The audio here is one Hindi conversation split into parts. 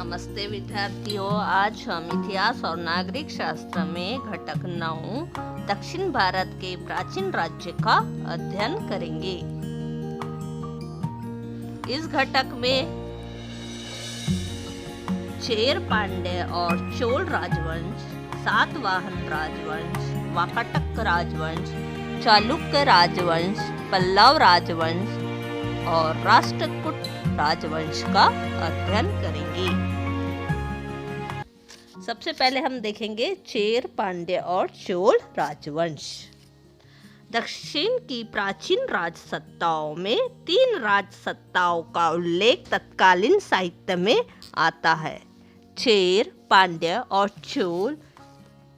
नमस्ते विद्यार्थियों। आज हम इतिहास और नागरिक शास्त्र में घटक 9 दक्षिण भारत के प्राचीन राज्य का अध्ययन करेंगे। इस घटक में चेर, पांड्य और चोल राजवंश, सातवाहन राजवंश, वाकाटक राजवंश, चालुक्य राजवंश, पल्लव राजवंश और राष्ट्रकूट राजवंश का अध्ययन करेंगे। सबसे पहले हम देखेंगे चेर, पांड्य और चोल राजवंश। दक्षिण की प्राचीन राजसत्ताओं में 3 राजसत्ताओं का उल्लेख तत्कालीन साहित्य में आता है। चेर, पांड्य और चोल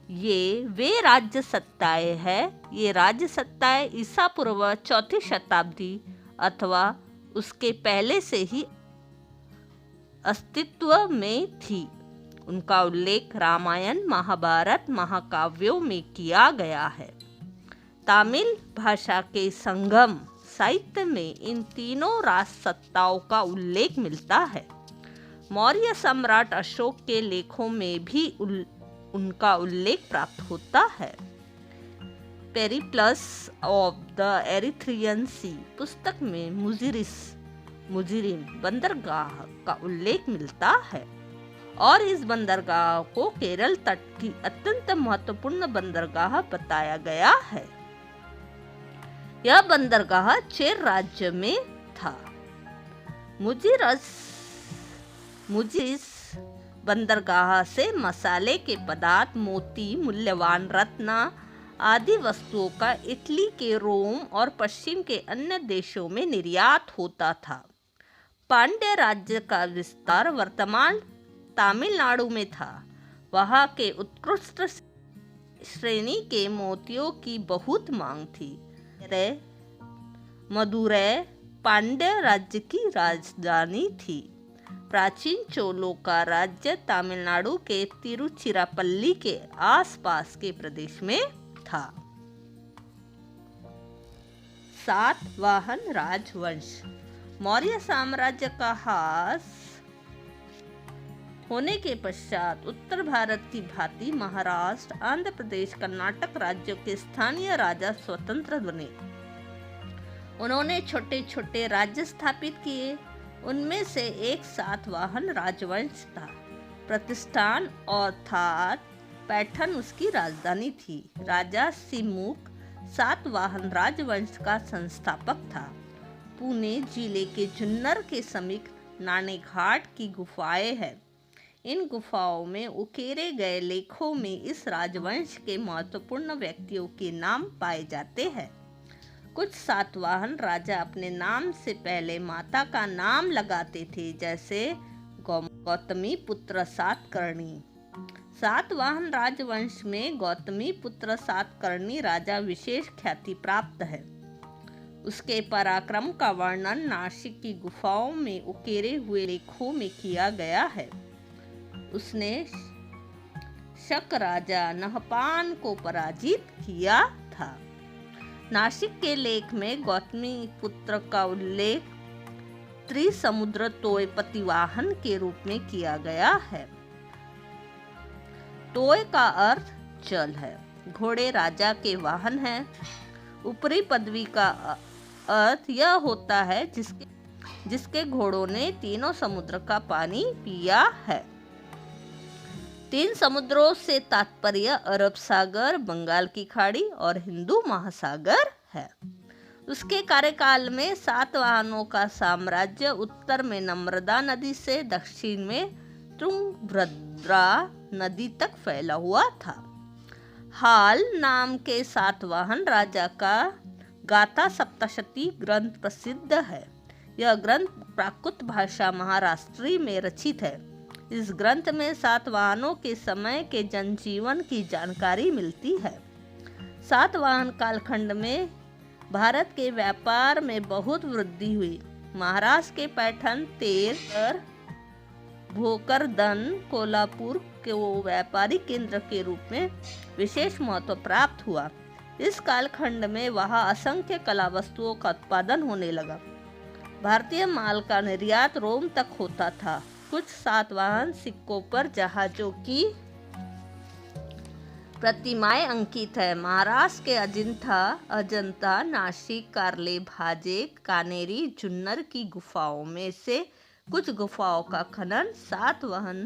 ये वे राज्य सत्ताएं हैं। ये राज्य सत्ताएं ईसा पूर्व 4वीं शताब्दी अथवा उसके पहले से ही अस्तित्व में थी। उनका उल्लेख रामायण, महाभारत, महाकाव्यों में किया गया है। तमिल भाषा के संगम साहित्य में इन तीनों राजसत्ताओं का उल्लेख मिलता है। मौर्य सम्राट अशोक के लेखों में भी उनका उल्लेख प्राप्त होता है। पेरिप्लस ऑफ द एरिथ्रियन सी पुस्तक में मुजिरिम बंदरगाह का उल्लेख मिलता है और इस बंदरगाह को केरल तट की अत्यंत महत्वपूर्ण बंदरगाह बताया गया है। यह बंदरगाह चेर राज्य में था। मुजिरिस बंदरगाह से मसाले के पदार्थ, मोती, मूल्यवान रत्न आदि वस्तुओं का इटली के रोम और पश्चिम के अन्य देशों में निर्यात होता था। पांड्य राज्य का विस्तार वर्तमान तमिलनाडु में था। वहां के उत्कृष्ट श्रेणी के मोतियों की बहुत मांग थी। मदुरै पांड्य राज्य की राजधानी थी। प्राचीन चोलों का राज्य तमिलनाडु के तिरुचिरापल्ली के आसपास के प्रदेश में था। सातवाहन राजवंश मौर्य साम्राज्य का ह्रास होने के पश्चात उत्तर भारत की भांति महाराष्ट्र, आंध्र प्रदेश, कर्नाटक राज्यों के स्थानीय राजा स्वतंत्र बने। उन्होंने छोटे छोटे राज्य स्थापित किए। उनमें से एक सातवाहन राजवंश था। प्रतिष्ठान अर्थात पैठन उसकी राजधानी थी। राजा सिमुक सातवाहन राजवंश का संस्थापक था। पुणे जिले के जुन्नर के समीप नाणेघाट की गुफाएं हैं। इन गुफाओं में उकेरे गए लेखों में इस राजवंश के महत्वपूर्ण व्यक्तियों के नाम पाए जाते हैं। कुछ सातवाहन राजा अपने नाम से पहले माता का नाम लगाते थे, जैसे गौतमी पुत्र सातकर्णी। सातवाहन राजवंश में गौतमी पुत्र सातकर्णी राजा विशेष ख्याति प्राप्त है। उसके पराक्रम का वर्णन नासिक की गुफाओं में उकेरे हुए लेखों में किया गया है। उसने शक राजा नहपान को पराजित किया था। नासिक के लेख में गौतमी पुत्र का उल्लेख त्रिसमुद्र तोय प्रतिवाहन के रूप में किया गया है। तोय का अर्थ जल है। घोड़े राजा के वाहन हैं। ऊपरी पदवी का अर्थ यह होता है जिसके घोड़ों ने तीनों समुद्र का पानी पिया है। 3 समुद्रों से तात्पर्य अरब सागर, बंगाल की खाड़ी और हिंदू महासागर है। उसके कार्यकाल में सातवाहनों का साम्राज्य उत्तर में नर्मदा नदी से दक्षिण में तुंगभद्रा नदी तक फैला हुआ था। हाल नाम के सातवाहन राजा का गाथा सप्तशती ग्रंथ प्रसिद्ध है। यह ग्रंथ प्राकृत भाषा महाराष्ट्री में रचित है। इस ग्रंथ में सातवाहनों के समय के जनजीवन की जानकारी मिलती है। सातवाहन कालखंड में भारत के व्यापार में बहुत वृद्धि हुई। महाराष्ट्र के पैठन, तेर, भोकरदन, कोल्हापुर को व्यापारिक केंद्र के रूप में विशेष महत्व प्राप्त हुआ। इस कालखंड में वहां असंख्य कला वस्तुओं का उत्पादन होने लगा। भारतीय माल का निर्यात रोम तक होता था। कुछ सातवाहन सिक्कों पर जहाजों की प्रतिमाएं अंकित है। महाराष्ट्र के अजंता, नासिक, कार्ले, भाजे, कानेरी, जुन्नर की गुफाओं में से कुछ गुफाओं का खनन सातवाहन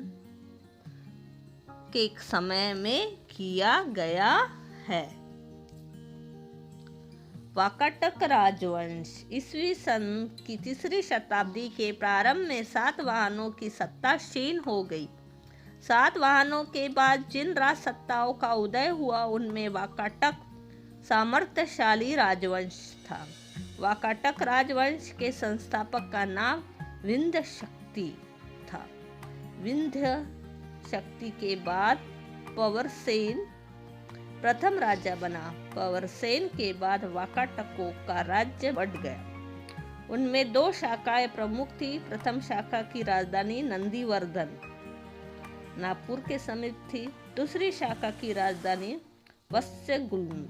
के समय में किया गया है। वाकाटक राजवंश ईस्वी सन की 3री शताब्दी के प्रारंभ में सातवाहनों की सत्ता क्षीण हो गई। सातवाहनों के बाद जिन राज सत्ताओं का उदय हुआ उनमें वाकाटक सामर्थ्यशाली राजवंश था। वाकाटक राजवंश के संस्थापक का नाम विंध्य शक्ति था। विंध्य शक्ति के बाद पवरसेन प्रथम राजा बना। पवरसेन के बाद वाकाटकों का राज्य बढ़ गया। उनमें 2 शाखाएं प्रमुख थी। प्रथम शाखा की राजधानी नंदीवर्धन नागपुर के समीप थी। दूसरी शाखा की राजधानी वत्स्यगुल्म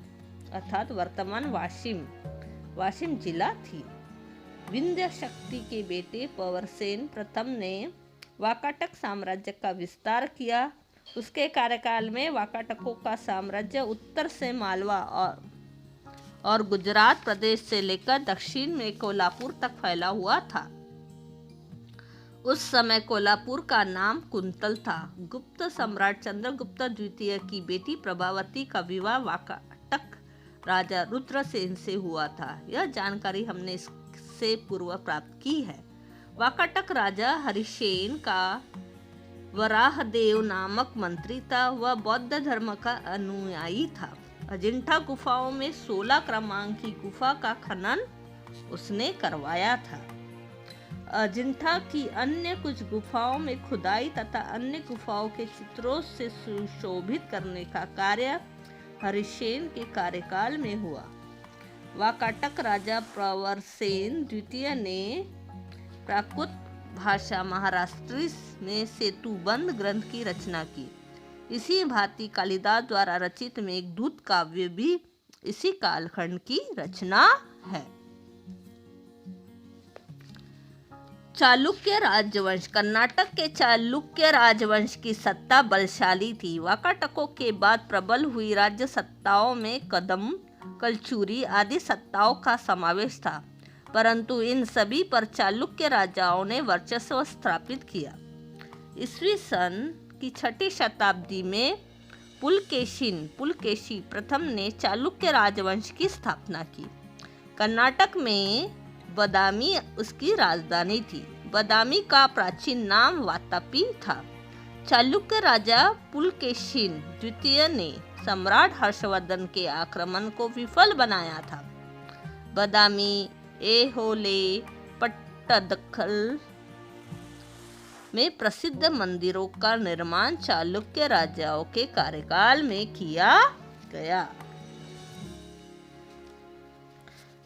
अर्थात वर्तमान वाशिम जिला थी। विंध्य शक्ति के बेटे पवरसेन प्रथम ने वाकाटक साम्राज्य का विस्तार किया। उसके कार्यकाल में वाकाटकों का साम्राज्य उत्तर से मालवा और गुजरात प्रदेश से लेकर दक्षिण में कोल्हापुर तक फैला हुआ था। उस समय कोल्हापुर का नाम कुंतल था। गुप्त सम्राट चंद्रगुप्त द्वितीय की बेटी प्रभावती का विवाह वाकाटक राजा रुद्रसेन से हुआ था। यह जानकारी हमने इससे पूर्व प्राप्त की है। वाकाटक राजा हरिसेन का वराहदेव नामक मंत्री था। वह बौद्ध धर्म का अनुयायी था। अजिंठा गुफाओं में 16 क्रमांक की गुफा का खनन उसने करवाया था। अजिंठा की अन्य कुछ गुफाओं में खुदाई तथा अन्य गुफाओं के चित्रों से सुशोभित करने का कार्य हरिसेन के कार्यकाल में हुआ। वाकाटक राजा प्रवरसेन द्वितीय ने प्राकृत भाषा महाराष्ट्री में सेतुबंध ग्रंथ की रचना की। इसी भांति कालिदास द्वारा रचित मेघदूत काव्य भी इसी कालखंड की रचना है। चालुक्य राजवंश कर्नाटक के चालुक्य राजवंश की सत्ता बलशाली थी। वाकाटकों के बाद प्रबल हुई राज्य सत्ताओं में कदम, कलचुरी आदि सत्ताओं का समावेश था, परंतु इन सभी पर चालुक्य राजाओं ने वर्चस्व स्थापित किया। ईस्वी सन की 6ठी शताब्दी में पुलकेशी प्रथम ने चालुक्य राजवंश की स्थापना की। कर्नाटक में बदामी उसकी राजधानी थी। बदामी का प्राचीन नाम वातापी था। चालुक्य राजा पुलकेशी द्वितीय ने सम्राट हर्षवर्धन के आक्रमण को विफल बनाया था। बदामी, ऐहोले, पट्टदकल में प्रसिद्ध मंदिरों का निर्माण चालुक्य राजाओं के कार्यकाल में किया गया।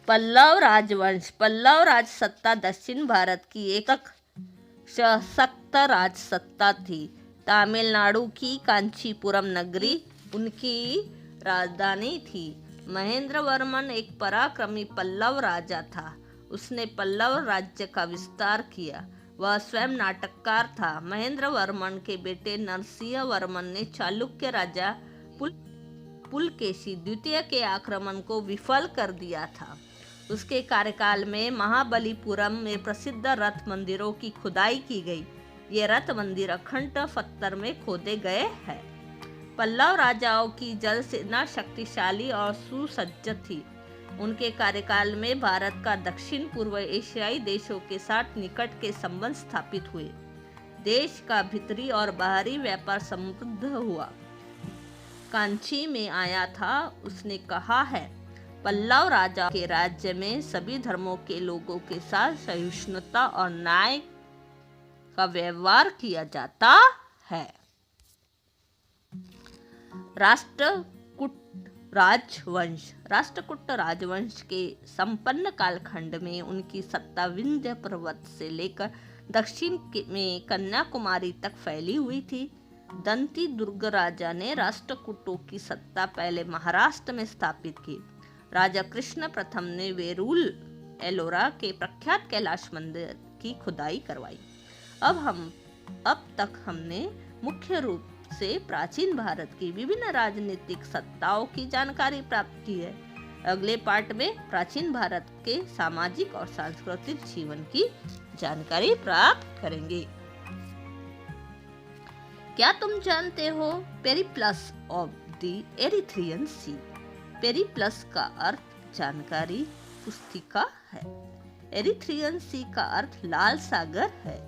पल्लव राजवंश पल्लव राज सत्ता दक्षिण भारत की एक सशक्त राज सत्ता थी। तमिलनाडु की कांचीपुरम नगरी उनकी राजधानी थी। महेंद्र वर्मन एक पराक्रमी पल्लव राजा था। उसने पल्लव राज्य का विस्तार किया। वह स्वयं नाटककार था। महेंद्र वर्मन के बेटे नरसिंह वर्मन ने चालुक्य राजा पुलकेशी द्वितीय के आक्रमण को विफल कर दिया था। उसके कार्यकाल में महाबलीपुरम में प्रसिद्ध रथ मंदिरों की खुदाई की गई। ये रथ मंदिर अखंड पत्थर में खोदे गए हैं। पल्लव राजाओं की जल सेना शक्तिशाली और सुसज्ज थी। उनके कार्यकाल में भारत का दक्षिण पूर्व एशियाई देशों के साथ निकट के संबंध स्थापित हुए। देश का भीतरी और बाहरी व्यापार समृद्ध हुआ। कांची में आया था। उसने कहा है, पल्लव राजा के राज्य में सभी धर्मों के लोगों के साथ सहिष्णुता और न्याय का व्यवहार किया जाता है। राष्ट्रकूट राजवंश के संपन्न कालखंड में उनकी सत्ता विंध्य पर्वत से लेकर दक्षिण में कन्याकुमारी तक फैली हुई थी। दंती दुर्ग राजा ने राष्ट्रकूटों की सत्ता पहले महाराष्ट्र में स्थापित की। राजा कृष्ण प्रथम ने वेरूल एलोरा के प्रख्यात कैलाश मंदिर की खुदाई करवाई। अब हम अब तक हमने मुख्य रूप से प्राचीन भारत की विभिन्न राजनीतिक सत्ताओं की जानकारी प्राप्त की है। अगले पार्ट में प्राचीन भारत के सामाजिक और सांस्कृतिक जीवन की जानकारी प्राप्त करेंगे। क्या तुम जानते हो Periplus of the Erythraean Sea? Periplus का अर्थ जानकारी पुस्तिका है। एरिथ्रियन सी का अर्थ लाल सागर है।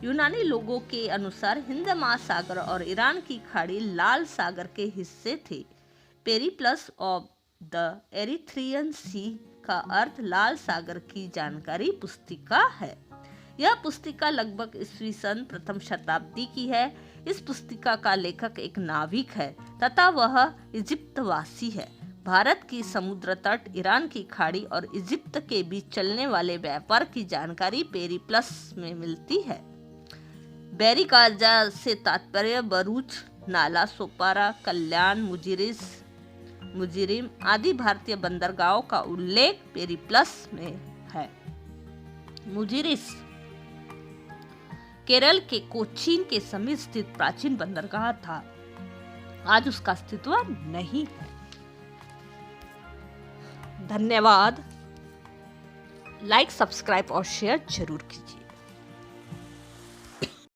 यूनानी लोगों के अनुसार हिंद महासागर और ईरान की खाड़ी लाल सागर के हिस्से थे। पेरिप्लस ऑफ द एरिथ्रियन सी का अर्थ लाल सागर की जानकारी पुस्तिका है। यह पुस्तिका लगभग ईस्वी सन प्रथम शताब्दी की है। इस पुस्तिका का लेखक एक नाविक है तथा वह इजिप्तवासी है। भारत की समुद्र तट, ईरान की खाड़ी और इजिप्त के बीच चलने वाले व्यापार की जानकारी पेरिप्लस में मिलती है। बैरिकाजा से तात्पर्य बरूच, नाला, सोपारा, कल्याण, मुजिरिम आदि भारतीय बंदरगाहों का उल्लेख पेरिप्लस में है। मुजिरिस केरल के कोचीन के समीप स्थित प्राचीन बंदरगाह था। आज उसका अस्तित्व नहीं है। धन्यवाद। लाइक, सब्सक्राइब और शेयर जरूर कीजिए।